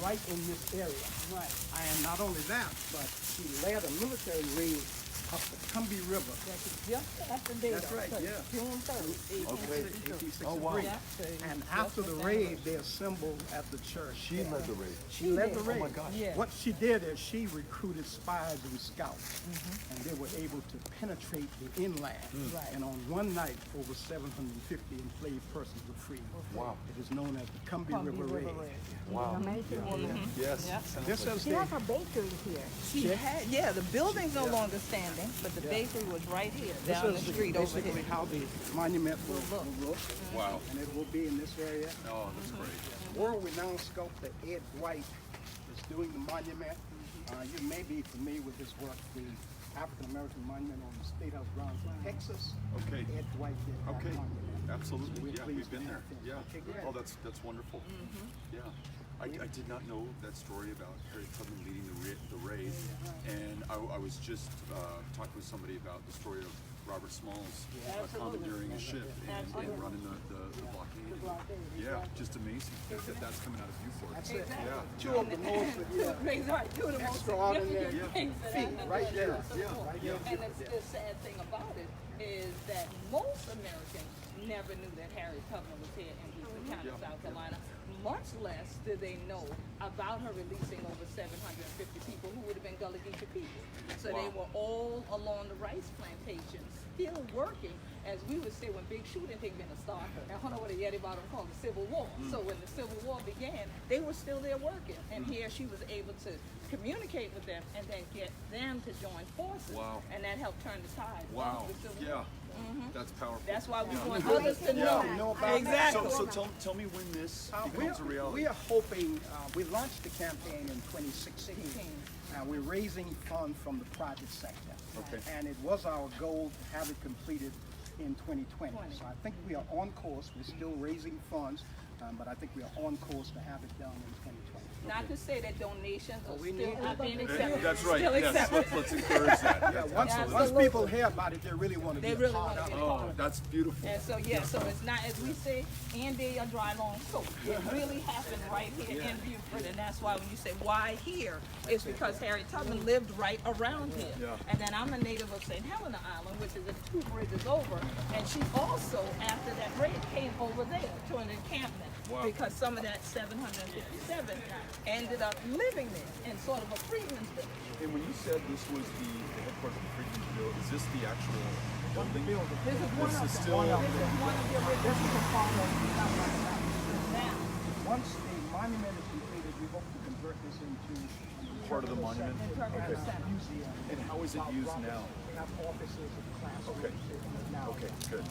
right in this area. Right. And not only that, but she led a military raid up the Combahee River. Just after Beto. That's right, yeah. June 3rd, 1863. Oh, wow. Yeah. And after the raid, they assembled at the church. She led the raid. She led the raid. Oh my gosh. Yeah. What she did is she recruited spies and scouts, and they were able to penetrate the inland. Right. And on one night, over 750 enslaved persons were freed. Wow. It is known as the Combahee River Raid. Wow. Amazing woman. Yes. Yeah. Sounds This like- is She the has a bakery here. She had, yeah, the building's no longer standing, but the bakery was right here, down the street over basically here. how the monument will look. Wow. And it will be in this area. Oh, that's great. World-renowned sculptor Ed White is doing the monument. You may be familiar with his work, the African-American monument on the State House grounds in Texas. Okay. Ed White did that Okay. monument. Absolutely. We're Yeah, pleased we've been to there. have him. Yeah. Okay, great. Oh, that's wonderful. Yeah. I did not know that story about Harriet Tubman leading the raid, and I was just talking with somebody about the story of Robert Smalls commandeering a ship and running the blockade. Yeah, just amazing that that's coming out of Beaufort. That's it. Yeah. Two of the most Two of the most extraordinary significant things that feet happened right there. Yeah. Right Yeah. there. And the sad thing about it is that most Americans never knew that Harriet Tubman was here in Houston County, Yeah. South Carolina. Much less did they know about her releasing over 750 people who would have been Gullah Geechee people. So they were all along the rice plantations, still working, as we would say when big shooting thing been a start. And I don't know what the Yeti bottom called the Civil War. So when the Civil War began, they were still there working. And here she was able to communicate with them and then get them to join forces. Wow. And that helped turn the tide Wow. of the Civil Yeah. War. That's powerful. That's why we Yeah. want others to know. You know about Exactly. So tell me when this becomes a reality. We are hoping, we launched the campaign in 2016, and we're raising funds from the private sector. Okay. And it was our goal to have it completed in 2020. So I think we are on course. We're still raising funds, but I think we are on course to have it done in 2020. Not to say that donations are we still need not being Yeah, accepted. that's right. Still Yes, accepted. let's encourage that. Yeah, Yes, once absolutely. people hear about it, they really want to They be really a part want to of be it. a part Oh, of it. that's beautiful. And so, yeah, so it's not, as we say, and they are dry long soap. It really happened right here in Beaufort, and that's why when you say, why here? It's because Harriet Tubman lived right around here. Yeah. And then I'm a native of St. Helena Island, which is 2 bridges over, and she also, after that raid, came over there to an encampment. Wow. Because some of that 757 ended up living there in sort of a freedman's village. And when you said this was the headquarters of the Freedmen's Bureau, is this the actual building? This is one This of is them. still- This is one of the original. This is a part of the Now, Once the monument is completed, we hope to convert this into Part of the monument? interpretive Okay. center. museum. And how is it used now? We have offices and classrooms Okay. now. Okay, good.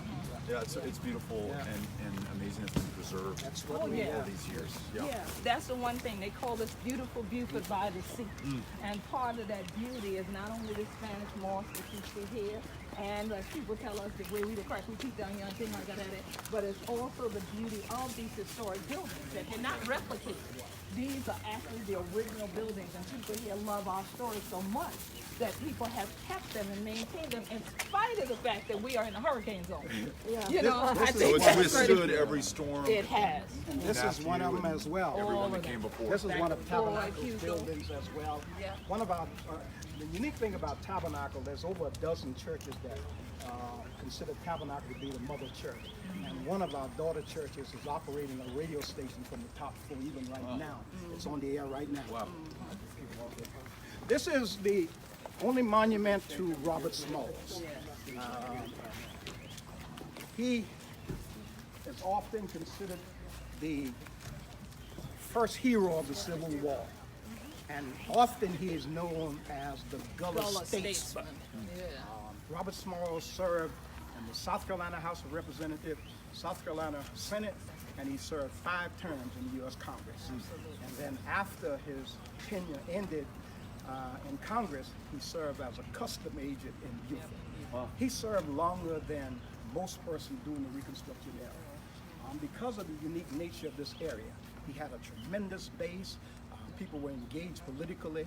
Yeah, it's beautiful and amazing it's been preserved That's Oh, what we yeah. all these years. Yeah, that's the one thing. They call this beautiful Beaufort by the sea. And part of that beauty is not only the Spanish moss that you see here, and as people tell us the way we the crack we keep down young thing like that, but it's also the beauty of these historic buildings that they're not replicated. These are actually the original buildings, and people here love our story so much that people have kept them and maintained them in spite of the fact that we are in a hurricane zone. You know, I So think it's that's withstood pretty- every storm. It has. And this is after one you of them and as well. Everyone of that them. came before. This is one of Back to Tabernacle's Hugo. buildings as well. Yeah. One of our, the unique thing about Tabernacle, there's over a dozen churches that consider Tabernacle to be the mother church. And one of our daughter churches is operating a radio station from the top floor even right now. It's on the air right now. Wow. This is the only monument to Robert Smalls. He is often considered the first hero of the Civil War. And often he is known as the Gullah statesman. Yeah. Robert Smalls served in the South Carolina House of Representatives, South Carolina Senate, and he served 5 terms in the U.S. Congress. And then after his tenure ended in Congress, he served as a custom agent in Beaufort. Wow. He served longer than most persons during the Reconstruction era. Because of the unique nature of this area, he had a tremendous base. People were engaged politically,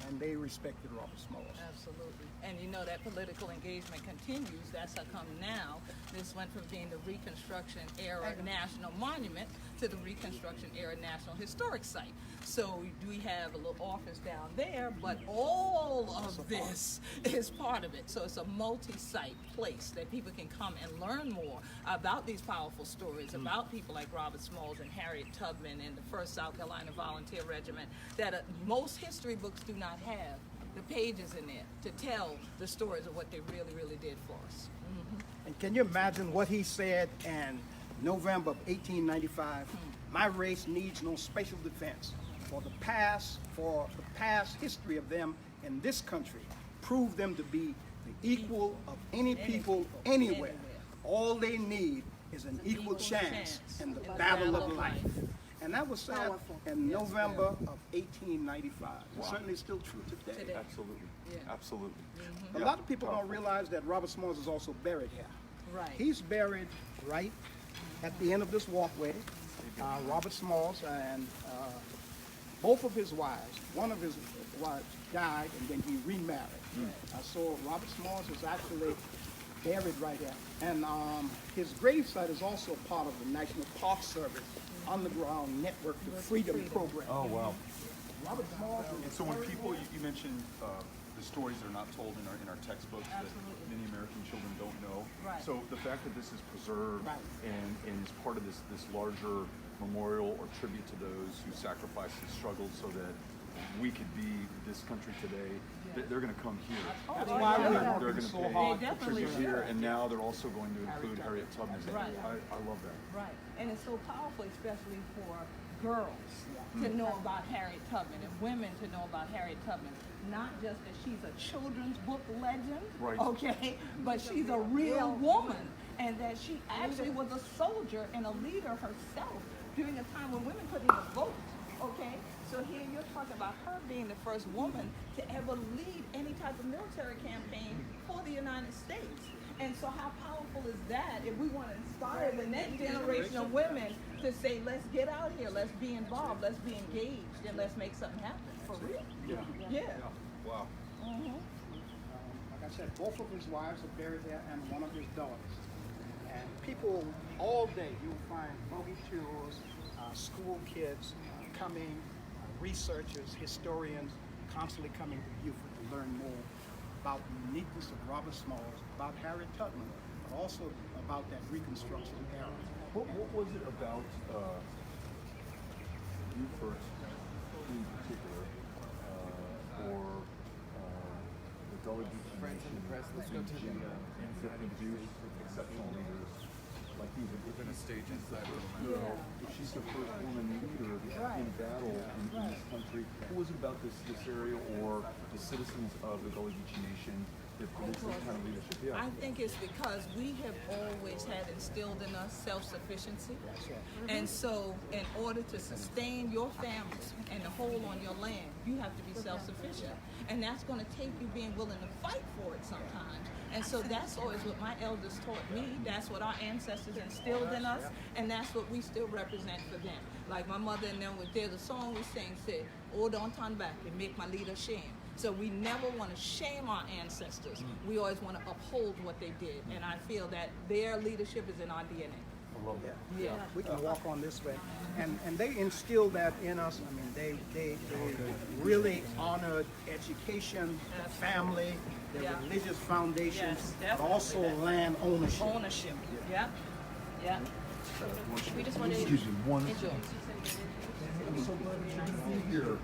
and they respected Robert Smalls. Absolutely. And you know that political engagement continues. That's how come now this went from being the Reconstruction era national monument to the Reconstruction Era National Historic Site. So we have a little office down there, but all of this is part of it. So it's a multi-site place that people can come and learn more about these powerful stories, about people like Robert Smalls and Harriet Tubman and the 1st South Carolina Volunteer Regiment that most history books do not have the pages in there to tell the stories of what they really, really did for us. And can you imagine what he said in November of 1895? My race needs no special defense. For the past history of them in this country prove them to be the equal of any people anywhere. All they need is an equal chance in the battle of life. And that was said in November of 1895. It's certainly still true today. Absolutely. Absolutely. A lot of people don't realize that Robert Smalls is also buried here. Right. He's buried right at the end of this walkway. Robert Smalls and both of his wives, one of his wives died and then he remarried. So Robert Smalls is actually buried right here. And his gravesite is also part of the National Park Service underground network, the Freedom Program. Oh, wow. Robert Smalls. And so when people, you mentioned the stories that are not told in our textbooks that many American children don't know. Right. So the fact that this is preserved and is part of this larger memorial or tribute to those who sacrificed and struggled so that we could be this country today, they're going to come here. That's why They're going to so pay hard. the tribute here, and now they're also going to include Harriet Tubman. Right. I love that. Right, and it's so powerful, especially for girls to know about Harriet Tubman and women to know about Harriet Tubman. Not just that she's a children's book legend, okay, but she's a real woman, and that she actually was a soldier and a leader herself during a time when women couldn't even vote, okay? So here you're talking about her being the first woman to ever lead any type of military campaign for the United States. And so how powerful is that if we want to inspire the next generation of women to say, let's get out here, let's be involved, let's be engaged, and let's make something happen, for real. Yeah. Wow. Like I said, both of his wives are buried there and one of his daughters. And people all day, you'll find buggy tours, school kids coming, researchers, historians, constantly coming to Beaufort to learn more about the uniqueness of Robert Smalls, about Harriet Tubman, but also about that Reconstruction era. What was it about you first, in particular, or the Gullah Geechee Nation, Geechee, that produced exceptional leaders like these within a state inside of she's the first woman leader in battle in this country. What was it about this area or the citizens of the Gullah Geechee Nation that produced this kind of leadership? I think it's because we have always had instilled in us self-sufficiency. And so in order to sustain your families and to hold on your land, you have to be self-sufficient. And that's going to take you being willing to fight for it sometimes. And so that's always what my elders taught me. That's what our ancestors instilled in us. And that's what we still represent for them. Like my mother and them, there's a song we sing, said, "Oh, don't turn back and make my leader shame." So we never want to shame our ancestors. We always want to uphold what they did. And I feel that their leadership is in our DNA. I love that. Yeah. We can walk on this way. And they instilled that in us. I mean, they really honored education, family, their religious foundations, but also land ownership. Ownership. Yeah. Yeah. We just wanted to Excuse me, one. enjoy. I'm so glad that you're going to be here.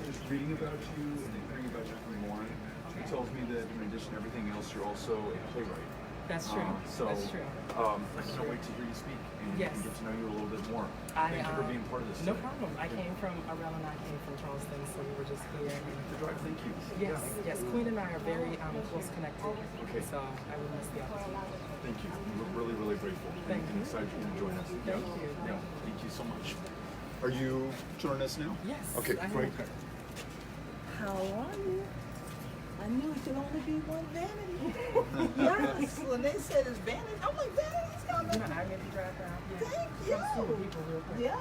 Just reading about you and hearing about you from Lauren, she tells me that in addition to everything else, you're also a playwright. That's true. That's true. I can't wait to hear you speak and get to know you a little bit more. Thank you for being part of this. No problem. I came from, Arel and I came from Charleston, so we were just here. Thank you. Yes, yes. Queen and I are very close connected. Okay. So I would miss the opportunity. Thank you. We're really, really grateful. Thank you. And excited for you to join us. Thank you. Yeah. Thank you so much. Are you joining us now? Yes. Okay, I am. great. How are you? I knew it could only be one vanity. Yes, when they said it's vanity, I'm like, vanity's coming. You know, I maybe drive down. Yeah. Thank you. Come see the people real quick. Yes,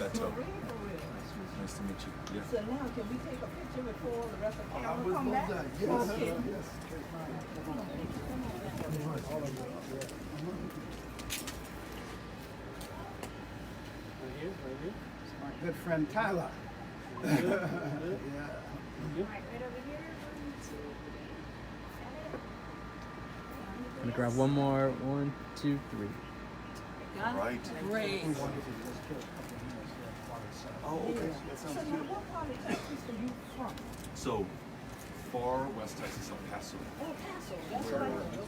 Beto. for real. Nice to meet you. Yeah. So now, can we take a picture before the rest of the camera come back? Okay. My good friend Tyler. Yeah. I'm gonna grab one more. 1, 2, 3. Got it? Right. Great. Oh, okay. That sounds So now, good. what part of Texas are you from? So, far west Texas, El Paso. El Paso. That's what I know.